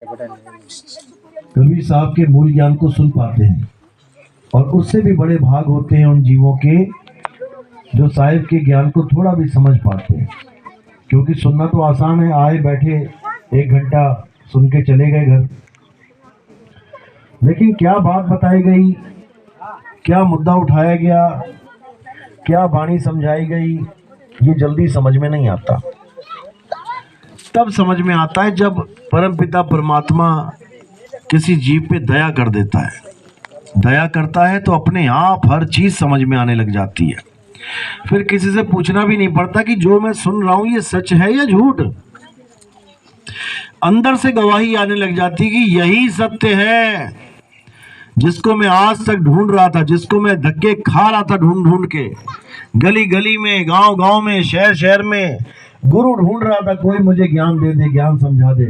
कबीर साहब के मूल ज्ञान को सुन पाते हैं और उससे भी बड़े भाग होते हैं उन जीवों के जो साहिब के ज्ञान को थोड़ा भी समझ पाते हैं। क्योंकि सुनना तो आसान है, आए बैठे 1 घंटा सुन के चले गए घर, लेकिन क्या बात बताई गई, क्या मुद्दा उठाया गया, क्या वाणी समझाई गई, ये जल्दी समझ में नहीं आता। तब समझ में आता है जब परमपिता परमात्मा किसी जीव पे दया कर देता है। दया करता है तो अपने आप हर चीज समझ में आने लग जाती है। फिर किसी से पूछना भी नहीं पड़ता कि जो मैं सुन रहा हूं ये सच है या झूठ। अंदर से गवाही आने लग जाती है कि यही सत्य है, जिसको मैं आज तक ढूंढ रहा था, जिसको मैं धक्के खा रहा था ढूंढ ढूंढ के, गली गली में, गांव गांव में, शहर शहर में गुरु ढूंढ रहा था, कोई मुझे ज्ञान दे दे, ज्ञान समझा दे।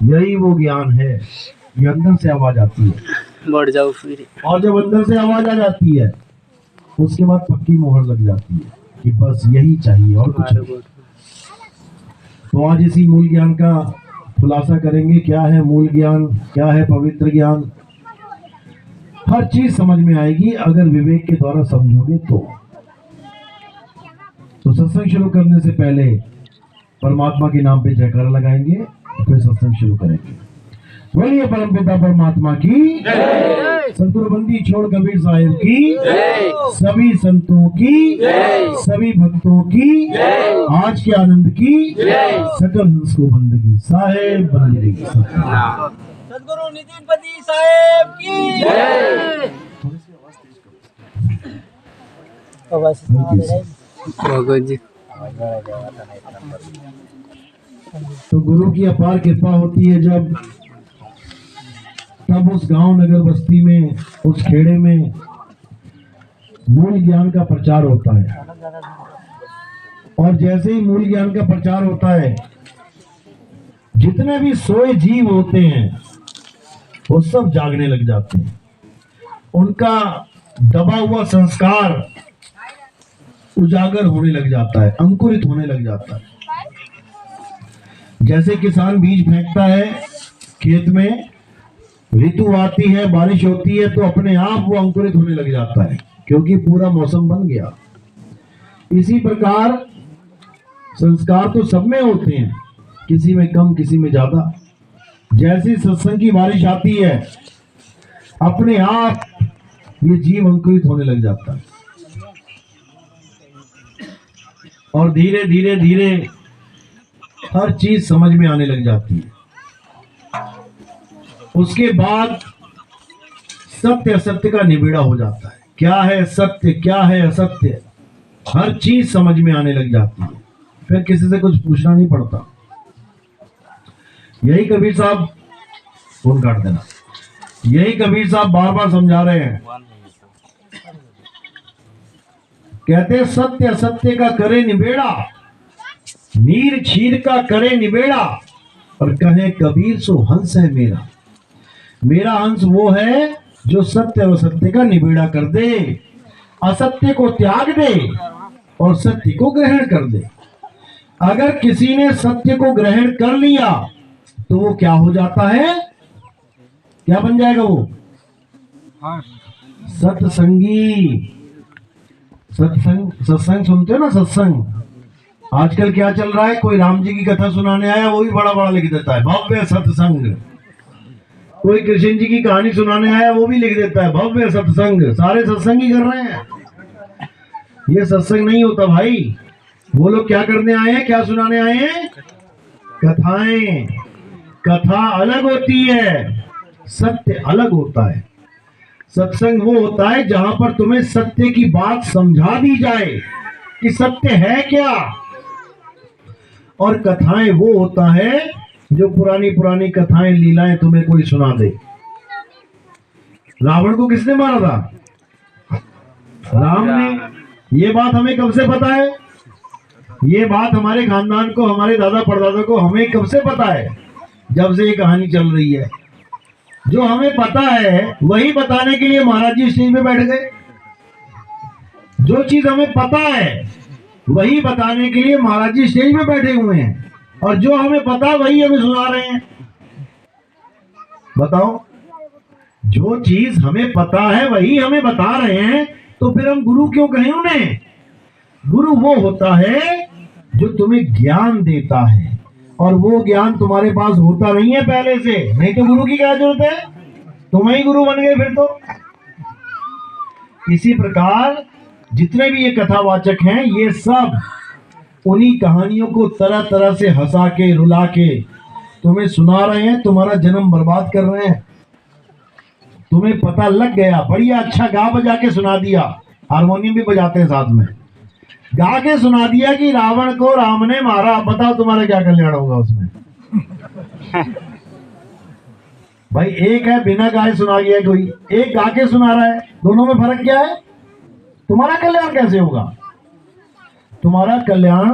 यही वो ज्ञान है। ये अंदर से आवाज आती है, बढ़ जाओ फिर। और जब अंदर से आवाज आ जाती है उसके बाद पक्की मोहर लग जाती है कि बस यही चाहिए और कुछ नहीं। तो आज इसी मूल ज्ञान का खुलासा करेंगे। क्या है मूल ज्ञान, क्या है पवित्र ज्ञान। हर चीज समझ में आएगी अगर विवेक के द्वारा समझोगे तो सत्संग शुरू करने से पहले परमात्मा के नाम पे जयकारा लगाएंगे, फिर सत्संग शुरू करेंगे। बोलिए परमपिता परमात्मा की जय, सतगुरु बंदी छोड़ कबीर साहिब की जय, सभी संतों की जय, सभी भक्तों की जय, आज के आनंद की जय, सकल हंस को बंदगी साहेब बंदगी। सदगुरु नितिन पति साहेब की जय। तो गुरु की अपार कृपा होती है जब तब उस गांव नगर बस्ती में, उस खेड़े में मूल ज्ञान का प्रचार होता है। और जैसे ही मूल ज्ञान का प्रचार होता है, जितने भी सोए जीव होते हैं वो सब जागने लग जाते हैं। उनका दबा हुआ संस्कार उजागर होने लग जाता है, अंकुरित होने लग जाता है। जैसे किसान बीज फेंकता है खेत में, ऋतु आती है, बारिश होती है, तो अपने आप वो अंकुरित होने लग जाता है क्योंकि पूरा मौसम बन गया। इसी प्रकार संस्कार तो सब में होते हैं, किसी में कम, किसी में ज्यादा। जैसी सत्संग की बारिश आती है अपने आप ये जीव अंकुरित होने लग जाता है और धीरे धीरे धीरे हर चीज समझ में आने लग जाती है। उसके बाद सत्य असत्य का निबेड़ा हो जाता है। क्या है सत्य, क्या है असत्य, हर चीज समझ में आने लग जाती है। फिर किसी से कुछ पूछना नहीं पड़ता। यही कबीर साहब, फोन काट देना, यही कबीर साहब बार बार समझा रहे हैं। कहते सत्य असत्य का करे निबेड़ा, नीर छीर का करे निबेड़ा, और कहे कबीर सो हंस है मेरा। मेरा हंस वो है जो सत्य और असत्य का निबेड़ा कर दे, असत्य को त्याग दे और सत्य को ग्रहण कर दे। अगर किसी ने सत्य को ग्रहण कर लिया तो वो क्या हो जाता है, क्या बन जाएगा वो? सत्संगी। सत्संग सुनते हो ना, सत्संग। आजकल क्या चल रहा है, कोई राम जी की कथा सुनाने आया वो भी बड़ा बड़ा लिख देता है भव्य सत्संग। कोई कृष्ण जी की कहानी सुनाने आया वो भी लिख देता है भव्य सत्संग। सारे सत्संग ही कर रहे हैं। ये सत्संग नहीं होता भाई। वो लोग क्या करने आए हैं, क्या सुनाने आए हैं? कथाएं। कथा अलग होती है, सत्य अलग होता है। सत्संग वो होता है जहां पर तुम्हें सत्य की बात समझा दी जाए कि सत्य है क्या। और कथाएं वो होता है जो पुरानी पुरानी कथाएं, लीलाएं तुम्हें कोई सुना दे। रावण को किसने मारा था? राम ने। ये बात हमें कब से पता है? ये बात हमारे खानदान को, हमारे दादा परदादा को हमें कब से पता है? जब से ये कहानी चल रही है। जो हमें पता है वही बताने के लिए महाराज जी स्टेज पे बैठ गए। जो चीज हमें पता है वही बताने के लिए महाराज जी स्टेज पे बैठे हुए हैं, और जो हमें पता वही हमें सुना रहे हैं। बताओ, जो चीज हमें पता है वही हमें बता रहे हैं, तो फिर हम गुरु क्यों कहें उन्हें? गुरु वो होता है जो तुम्हें ज्ञान देता है, और वो ज्ञान तुम्हारे पास होता नहीं है पहले से, नहीं तो गुरु की क्या जरूरत है? तुम ही गुरु बन गए फिर तो। इसी प्रकार जितने भी ये कथावाचक हैं, ये सब उन्हीं कहानियों को तरह तरह से हंसा के रुला के तुम्हें सुना रहे हैं, तुम्हारा जन्म बर्बाद कर रहे हैं। तुम्हें पता लग गया, बढ़िया अच्छा गा बजा के सुना दिया, हारमोनियम भी बजाते हैं साथ में, गा के सुना दिया कि रावण को राम ने मारा, बताओ तुम्हारा क्या कल्याण होगा उसमें? भाई एक है बिना गाए सुना गया, कोई एक गा के सुना रहा है, दोनों में फर्क क्या है? तुम्हारा कल्याण कैसे होगा? तुम्हारा कल्याण